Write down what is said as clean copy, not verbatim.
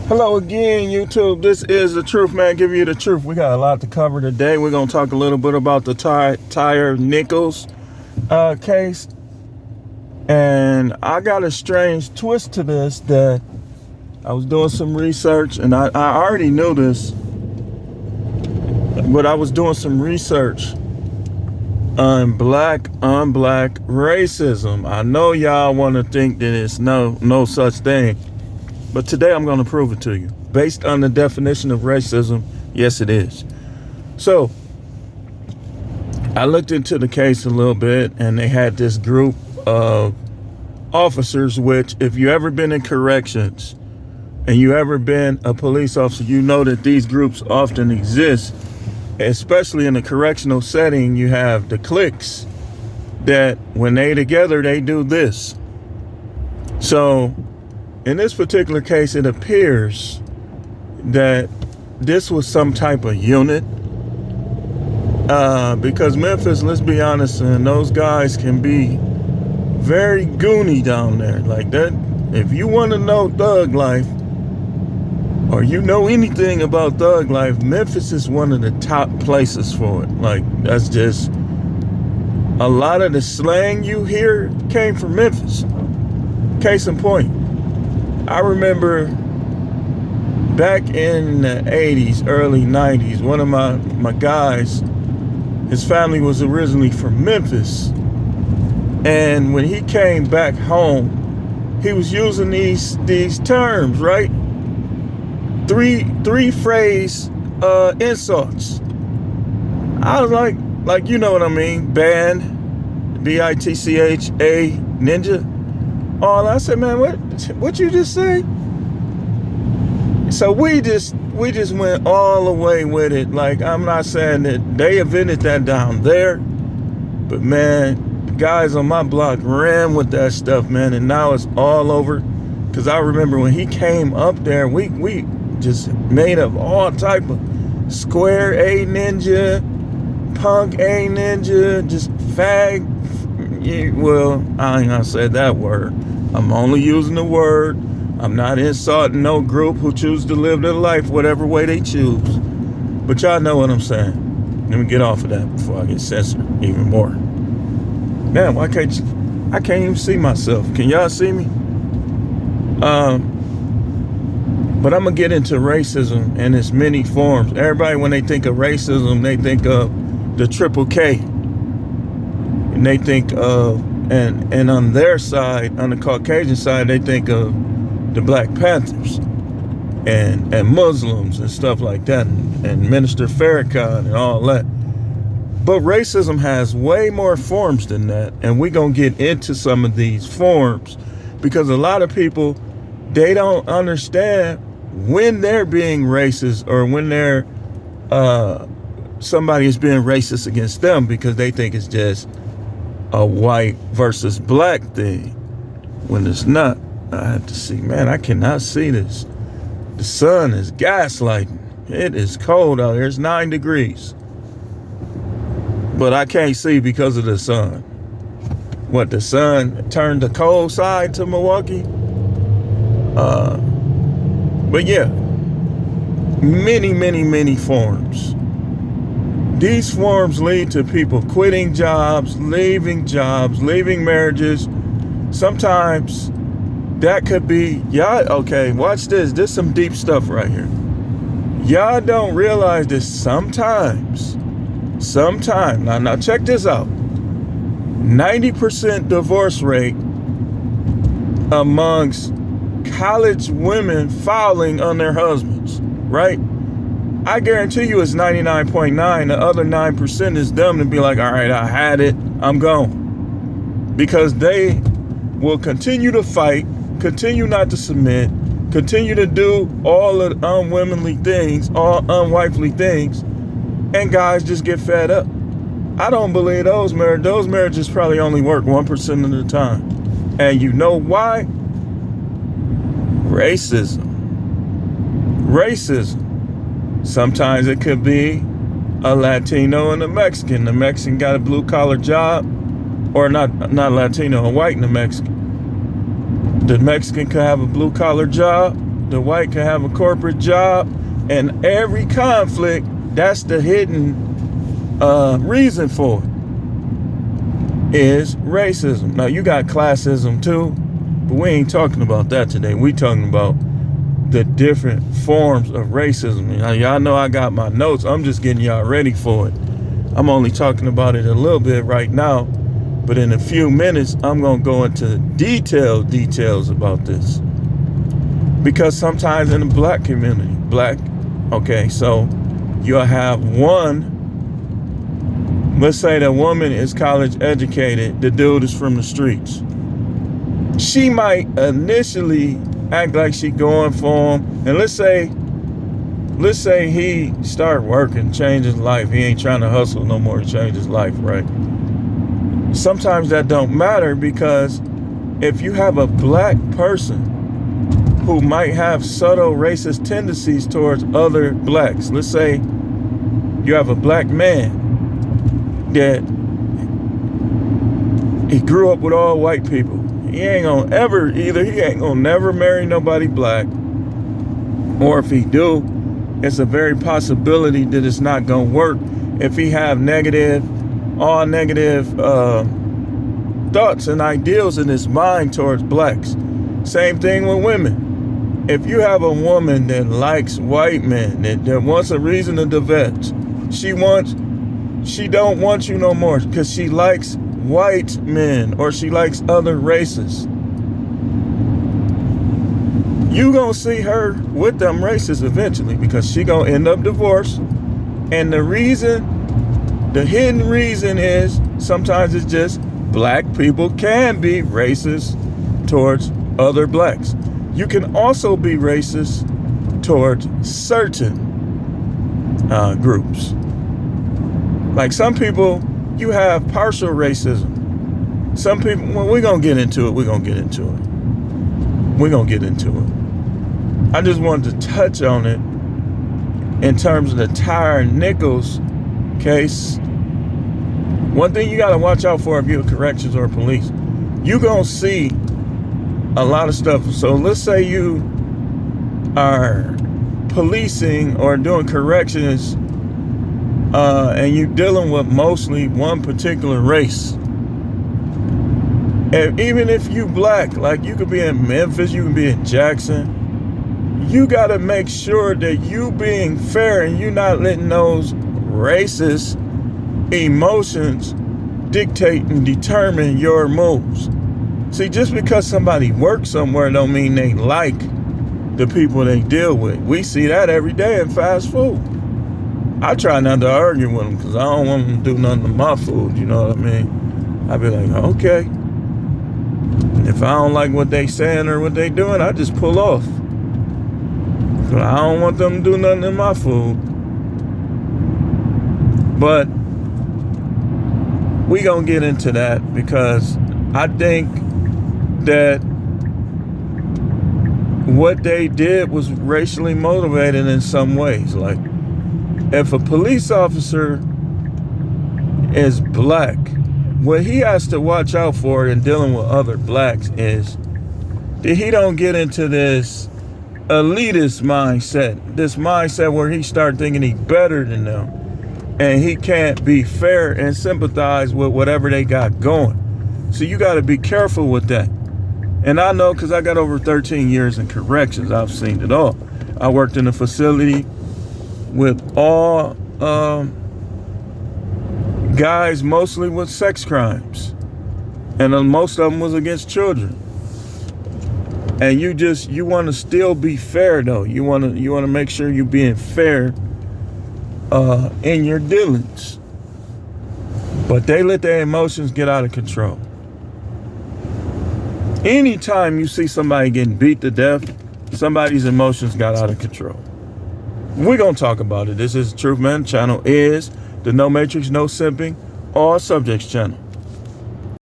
Hello again, YouTube. This is the truth, man. Give you the truth. We got a lot to cover today. We're going to talk a little bit about the Tyre Nichols case. And I got a strange twist to this that I was doing some research, and I already knew this, but I was doing some research on black racism. I know y'all want to think that it's no such thing. But today I'm going to prove it to you. Based on the definition of racism, yes, it is. So, I looked into the case a little bit, and they had this group of officers, which, if you ever been in corrections and you ever been a police officer, you know that these groups often exist, especially in a correctional setting. You have the cliques that when they together, they do this. So, in this particular case, it appears that this was some type of unit. Because Memphis, let's be honest, and those guys can be very goony down there. Like that, if you want to know thug life, or you know anything about thug life, Memphis is one of the top places for it. Like, that's just, a lot of the slang you hear came from Memphis. Case in point, I remember back in the 80s, early 90s, one of my guys, his family was originally from Memphis. And when he came back home, he was using these terms, right? Three phrase insults. I was like, you know what I mean? Band, B-I-T-C-H-A, ninja. Oh, I said, man, what you just say? So we just went all the way with it. Like, I'm not saying that they invented that down there, but man, guys on my block ran with that stuff, man, and now it's all over. Because I remember when he came up there, we just made up all type of square A ninja, punk A ninja, just fag. Well, I ain't gonna say that word. I'm only using the word. I'm not insulting no group who choose to live their life whatever way they choose. But y'all know what I'm saying. Let me get off of that before I get censored even more. Man, why can't you? I can't even see myself. Can y'all see me? But I'm gonna get into racism in its many forms. Everybody, when they think of racism, they think of the triple K. And they think of, and on their side, on the Caucasian side, they think of the Black Panthers and Muslims and stuff like that, and Minister Farrakhan and all that. But racism has way more forms than that, and we're going to get into some of these forms because a lot of people, they don't understand when they're being racist or when they're somebody is being racist against them, because they think it's just a white versus black thing when it's not. I have to see, man, I cannot see this. The sun is gaslighting. It is cold out here. It's 9 degrees. But I can't see because of the sun. What, the sun turned the cold side to Milwaukee? But yeah, many forms. These forms lead to people quitting jobs, leaving marriages. Sometimes that could be, y'all, okay, watch this. This is some deep stuff right here. Y'all don't realize that sometimes, now check this out. 90% divorce rate amongst college women filing on their husbands, right? I guarantee you it's 99.9. The other 9% is them to be like, all right, I had it, I'm gone. Because they will continue to fight, continue not to submit, continue to do all of the unwomanly things, all unwifely things, and guys just get fed up. I don't believe those marriages probably only work 1% of the time. And you know why? Racism. Sometimes it could be a Latino and a Mexican. The Mexican got a blue collar job, or not Latino, a white and a Mexican. The Mexican could have a blue collar job, the white can have a corporate job, and every conflict, that's the hidden reason for it, is racism. Now, you got classism too, but we ain't talking about that today. We talking about the different forms of racism. Now, y'all know I got my notes. I'm just getting y'all ready for it. I'm only talking about it a little bit right now, but in a few minutes, I'm going to go into details about this. Because sometimes in the black community, okay, so you'll have one, let's say the woman is college educated, the dude is from the streets. She might initially act like she going for him, and let's say he start working, change his life. He ain't trying to hustle no more to change his life, right? Sometimes that don't matter, because if you have a black person who might have subtle racist tendencies towards other blacks, let's say you have a black man that he grew up with all white people. He ain't gonna never marry nobody black, or if he do, it's a very possibility that it's not gonna work if he have all negative thoughts and ideals in his mind towards blacks. Same thing with women. If you have a woman that likes white men, that wants a reason to divest, she don't want you no more because she likes white men or she likes other races. You gonna see her with them races eventually, because she gonna end up divorced. And the hidden reason is sometimes it's just black people can be racist towards other blacks. You can also be racist towards certain groups. Like some people, you have partial racism. Some people, well, we're going to get into it. I just wanted to touch on it in terms of the Tyre Nichols case. One thing you got to watch out for if you're corrections or police, you're going to see a lot of stuff. So let's say you are policing or doing corrections, and you're dealing with mostly one particular race. And even if you black, like you could be in Memphis, you could be in Jackson, you got to make sure that you being fair and you not letting those racist emotions dictate and determine your moves. See, just because somebody works somewhere don't mean they like the people they deal with. We see that every day in fast food. I try not to argue with them because I don't want them to do nothing to my food, you know what I mean? I be like, okay. And if I don't like what they saying or what they doing, I just pull off. But I don't want them to do nothing to my food. But we gonna get into that because I think that what they did was racially motivated in some ways. Like, if a police officer is black, what he has to watch out for in dealing with other blacks is that he don't get into this elitist mindset, this mindset where he start thinking he's better than them and he can't be fair and sympathize with whatever they got going. So you got to be careful with that. And I know because I got over 13 years in corrections, I've seen it all. I worked in a facility with all guys mostly with sex crimes, and most of them was against children. And you want to still be fair though. You want to make sure you're being fair in your dealings. But they let their emotions get out of control. Anytime you see somebody getting beat to death, somebody's emotions got out of control. We're going to talk about it. This is Truth Man. Channel is the No Matrix, No Simping, All Subjects channel.